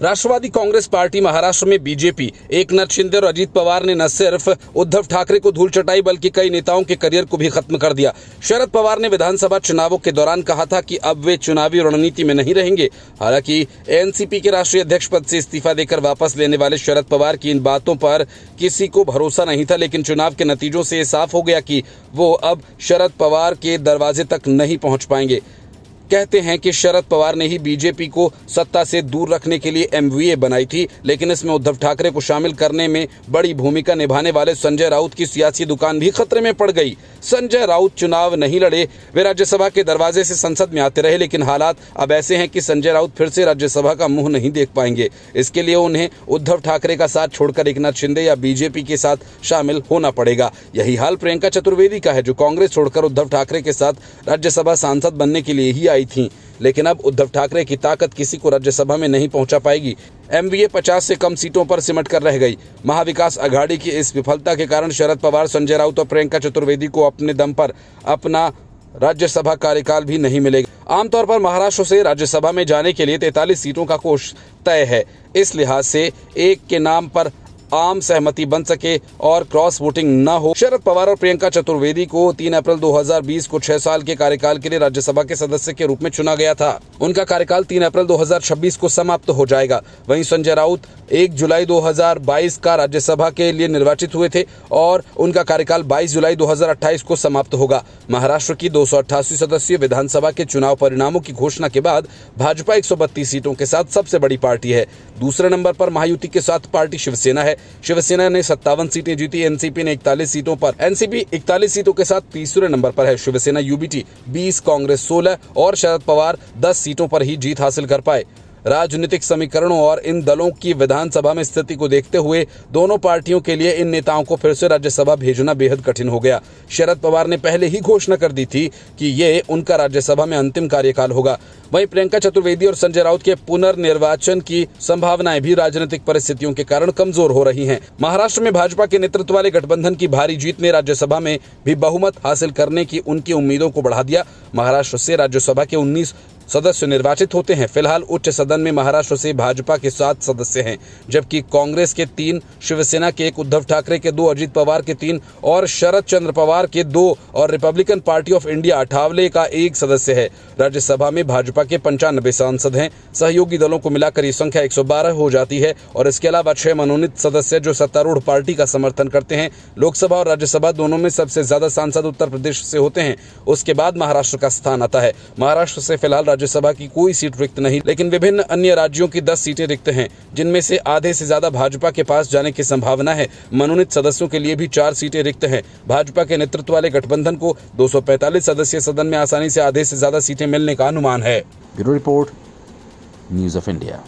राष्ट्रवादी Congress party Maharashtra में BJP, Eknath Shinde और अजीत पवार ने न सिर्फ उद्धव ठाकरे को धूल चटाई बल्कि कई नेताओं के करियर को भी खत्म कर दिया। शरद पवार ने विधानसभा चुनावों के दौरान कहा था कि अब वे चुनावी रणनीति में नहीं रहेंगे। हालांकि एनसीपी के राष्ट्रीय अध्यक्ष पद से इस्तीफा देकर वापस लेने वाले शरद पवार की इन बातों पर किसी को भरोसा नहीं था, लेकिन चुनाव के नतीजों से साफ हो गया कि वो अब शरद पवार के दरवाजे तक नहीं पहुंच पाएंगे। कहते हैं कि शरद पवार ने ही बीजेपी को सत्ता से दूर रखने के लिए एमवीए बनाई थी, लेकिन इसमें उद्धव ठाकरे को शामिल करने में बड़ी भूमिका निभाने वाले संजय राउत की सियासी दुकान भी खतरे में पड़ गई। संजय राउत चुनाव नहीं लड़े, वे राज्यसभा के दरवाजे से संसद में आते रहे, लेकिन हालात अब ऐसे हैं कि संजय राउत फिर से राज्यसभा का मुंह नहीं देख पाएंगे। इसके लिए उन्हें उद्धव ठाकरे का साथ छोड़कर एकनाथ शिंदे या बीजेपी के साथ शामिल होना पड़ेगा। यही हाल प्रियंका चतुर्वेदी का है, जो कांग्रेस छोड़कर उद्धव ठाकरे के साथ राज्यसभा सांसद बनने के लिए ही आई थी, लेकिन अब उद्धव ठाकरे की ताकत किसी को राज्यसभा में नहीं पहुंचा पाएगी। एमवीए 50 से कम सीटों पर सिमट कर रह गई। महाविकास अघाड़ी की इस विफलता के कारण शरद पवार, संजय राउत और प्रियंका चतुर्वेदी को अपने दम पर अपना राज्यसभा कार्यकाल भी नहीं मिलेगा। आमतौर पर महाराष्ट्र से राज्यसभा में जाने के लिए 43 सीटों का कोष तय है। इस लिहाज से एक के नाम पर आम सहमति बन सके और क्रॉस वोटिंग न हो। शरद पवार और प्रियंका चतुर्वेदी को 3 अप्रैल 2020 को 6 साल के कार्यकाल के लिए राज्यसभा के सदस्य के रूप में चुना गया था। उनका कार्यकाल 3 अप्रैल 2026 को समाप्त हो जाएगा। वहीं संजय राउत 1 जुलाई 2022 का राज्यसभा के लिए निर्वाचित हुए थे और उनका कार्यकाल 22 जुलाई 2028 को समाप्त होगा। महाराष्ट्र की 288 सदस्यीय विधानसभा के चुनाव परिणामों की घोषणा के बाद भाजपा 132 सीटों के साथ सबसे बड़ी पार्टी है। दूसरे नंबर पर महायुति के साथ पार्टी शिवसेना है। शिवसेना ने 57 सीटें जीती। एनसीपी ने 41 सीटों पर एनसीपी 41 सीटों के साथ तीसरे नंबर पर है। शिवसेना यूबीटी 20, कांग्रेस 16 और शरद पवार 10 सीटों पर ही जीत हासिल कर पाए। राजनीतिक समीकरणों और इन दलों की विधानसभा में स्थिति को देखते हुए दोनों पार्टियों के लिए इन नेताओं को फिर से राज्यसभा भेजना बेहद कठिन हो गया। शरद पवार ने पहले ही घोषणा कर दी थी कि ये उनका राज्यसभा में अंतिम कार्यकाल होगा। वहीं प्रियंका चतुर्वेदी और संजय राउत के पुनर्निर्वाचन की संभावनाएं भी राजनीतिक परिस्थितियों के कारण कमजोर हो रही हैं। महाराष्ट्र में भाजपा के नेतृत्व वाले गठबंधन की भारी जीत ने राज्यसभा में भी बहुमत हासिल करने की उनकी उम्मीदों को बढ़ा दिया। महाराष्ट्र से राज्यसभा के 19 सदस्य निर्वाचित होते हैं। फिलहाल उच्च सदन में महाराष्ट्र से भाजपा के 7 सदस्य हैं, जबकि कांग्रेस के 3, शिवसेना के 1, उद्धव ठाकरे के 2, अजीत पवार के 3 और शरद चंद्र पवार के 2 और Republican party of India Athawale का 1 सदस्य है। राज्यसभा में भाजपा के 95 सांसद हैं। सहयोगी दलों को मिलाकर ये संख्या 112 हो जाती है और इसके अलावा 6 मनोनीत सदस्य जो सत्तारूढ़ पार्टी का समर्थन करते हैं। लोकसभा और राज्यसभा दोनों में सबसे ज्यादा सांसद उत्तर प्रदेश से होते हैं। उसके बाद महाराष्ट्र का स्थान आता है। महाराष्ट्र से फिलहाल राज्यसभा की कोई सीट रिक्त नहीं, लेकिन विभिन्न अन्य राज्यों की 10 सीटें रिक्त हैं, जिनमें से आधे से ज्यादा भाजपा के पास जाने की संभावना है। मनोनीत सदस्यों के लिए भी 4 सीटें रिक्त हैं। भाजपा के नेतृत्व वाले गठबंधन को 245 सदस्यीय सदन में आसानी से आधे से ज्यादा सीटें मिलने का अनुमान है। Bureau report, news of India.